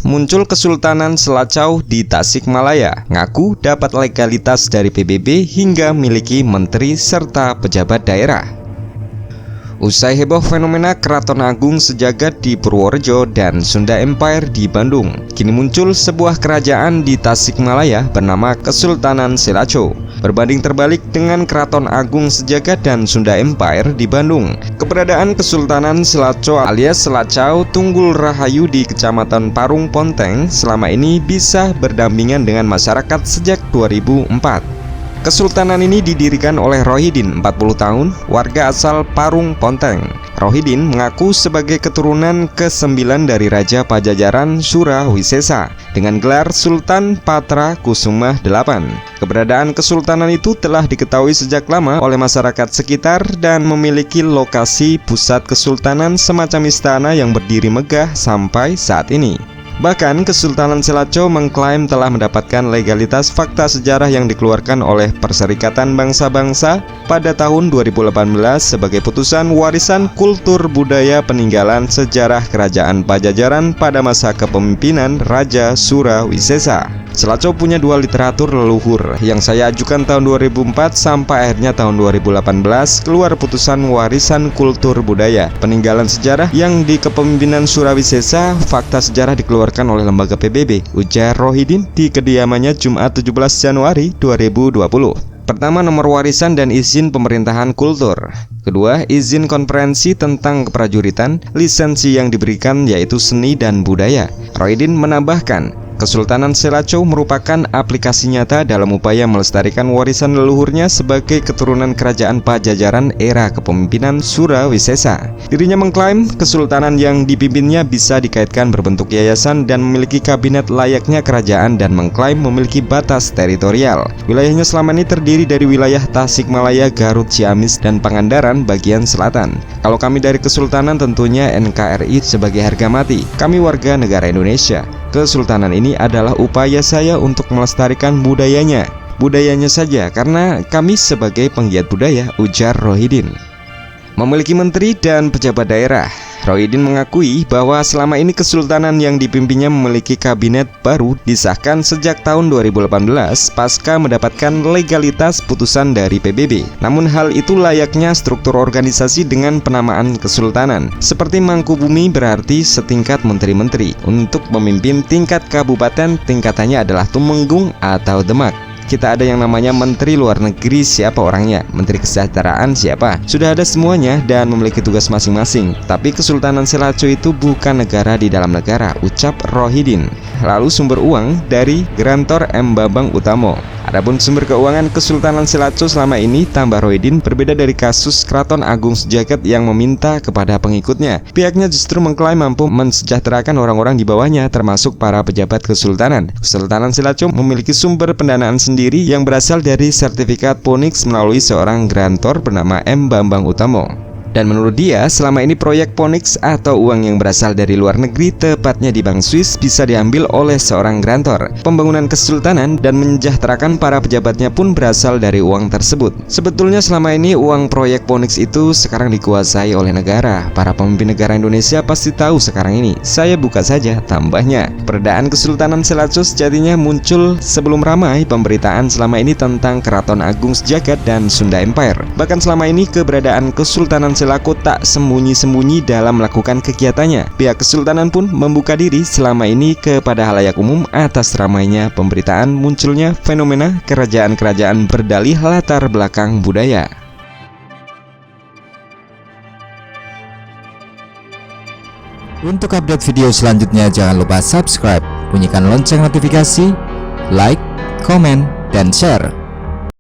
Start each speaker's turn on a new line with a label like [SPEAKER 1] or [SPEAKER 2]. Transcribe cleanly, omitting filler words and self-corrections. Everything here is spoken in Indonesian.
[SPEAKER 1] muncul Kesultanan Selacau di Tasikmalaya, ngaku dapat legalitas dari PBB hingga miliki menteri serta pejabat daerah. Usai heboh fenomena Keraton Agung Sejagat di Purworejo dan Sunda Empire di Bandung, kini muncul sebuah kerajaan di Tasikmalaya bernama Kesultanan Selacau. Berbanding terbalik dengan Keraton Agung Sejagat dan Sunda Empire di Bandung, keberadaan Kesultanan Selacau alias Selacau Tunggul Rahayu di Kecamatan Parung Ponteng selama ini bisa berdampingan dengan masyarakat sejak 2004. Kesultanan ini didirikan oleh Rohidin, 40 tahun, warga asal Parung Ponteng. Rohidin mengaku sebagai keturunan ke-9 dari Raja Pajajaran Surawisesa dengan gelar Sultan Patra Kusuma VIII. Keberadaan kesultanan itu telah diketahui sejak lama oleh masyarakat sekitar dan memiliki lokasi pusat kesultanan semacam istana yang berdiri megah sampai saat ini. Bahkan Kesultanan Selacau mengklaim telah mendapatkan legalitas fakta sejarah yang dikeluarkan oleh Perserikatan Bangsa-Bangsa pada tahun 2018 sebagai putusan warisan kultur budaya peninggalan sejarah Kerajaan Pajajaran pada masa kepemimpinan Raja Surawisesa. Selacau punya 2 literatur leluhur yang saya ajukan tahun 2004 sampai akhirnya tahun 2018 keluar putusan warisan kultur budaya peninggalan sejarah yang di kepemimpinan Surawisesa. Fakta sejarah dikeluarkan oleh lembaga PBB, ujar Rohidin di kediamannya Jumat 17 Januari 2020. Pertama, nomor warisan dan izin pemerintahan kultur. Kedua, izin konferensi tentang keprajuritan. Lisensi yang diberikan yaitu seni dan budaya. Rohidin menambahkan, Kesultanan Selacau merupakan aplikasi nyata dalam upaya melestarikan warisan leluhurnya sebagai keturunan kerajaan Pajajaran era kepemimpinan Surawisesa. Dirinya mengklaim kesultanan yang dipimpinnya bisa dikaitkan berbentuk yayasan dan memiliki kabinet layaknya kerajaan dan mengklaim memiliki batas teritorial. Wilayahnya selama ini terdiri dari wilayah Tasikmalaya, Garut, Ciamis, dan Pangandaran bagian selatan. Kalau kami dari kesultanan tentunya NKRI sebagai harga mati. Kami warga negara Indonesia. Kesultanan ini adalah upaya saya untuk melestarikan budayanya saja karena kami sebagai penggiat budaya, ujar Rohidin. Memiliki menteri dan pejabat daerah. Rohidin mengakui bahwa selama ini kesultanan yang dipimpinnya memiliki kabinet baru disahkan sejak tahun 2018 pasca mendapatkan legalitas putusan dari PBB. Namun hal itu layaknya struktur organisasi dengan penamaan kesultanan. Seperti Mangkubumi berarti setingkat menteri-menteri. Untuk memimpin tingkat kabupaten tingkatannya adalah Tumenggung atau Demak. Kita ada yang namanya Menteri Luar Negeri, siapa orangnya, Menteri Kesejahteraan siapa, sudah ada semuanya dan memiliki tugas masing-masing. Tapi Kesultanan Selacau itu bukan negara di dalam negara, ucap Rohidin. Lalu sumber uang dari Grantor M. Bambang Utamo. Adapun sumber keuangan Kesultanan Selacau selama ini, tambah Rohidin, berbeda dari kasus Keraton Agung Sejagat yang meminta kepada pengikutnya. Pihaknya justru mengklaim mampu mensejahterakan orang-orang di bawahnya, termasuk para pejabat kesultanan. Kesultanan Selacau memiliki sumber pendanaan sendiri yang berasal dari sertifikat Ponix melalui seorang grantor bernama M. Bambang Utamo. Dan menurut dia, selama ini proyek Ponix atau uang yang berasal dari luar negeri, tepatnya di Bank Swiss, bisa diambil oleh seorang grantor. Pembangunan kesultanan dan mensejahterakan para pejabatnya pun berasal dari uang tersebut. Sebetulnya selama ini uang proyek Ponix itu sekarang dikuasai oleh negara. Para pemimpin negara Indonesia pasti tahu sekarang ini. Saya buka saja tambahnya. Keberadaan Kesultanan Selacau sejatinya muncul sebelum ramai pemberitaan selama ini tentang Keraton Agung Sejagat dan Sunda Empire. Bahkan selama ini keberadaan Kesultanan Selacau tak sembunyi-sembunyi dalam melakukan kegiatannya. Pihak kesultanan pun membuka diri selama ini kepada halayak umum atas ramainya pemberitaan munculnya fenomena kerajaan-kerajaan berdalih latar belakang budaya.
[SPEAKER 2] Untuk update video selanjutnya jangan lupa subscribe, bunyikan lonceng notifikasi, like, komen, dan share.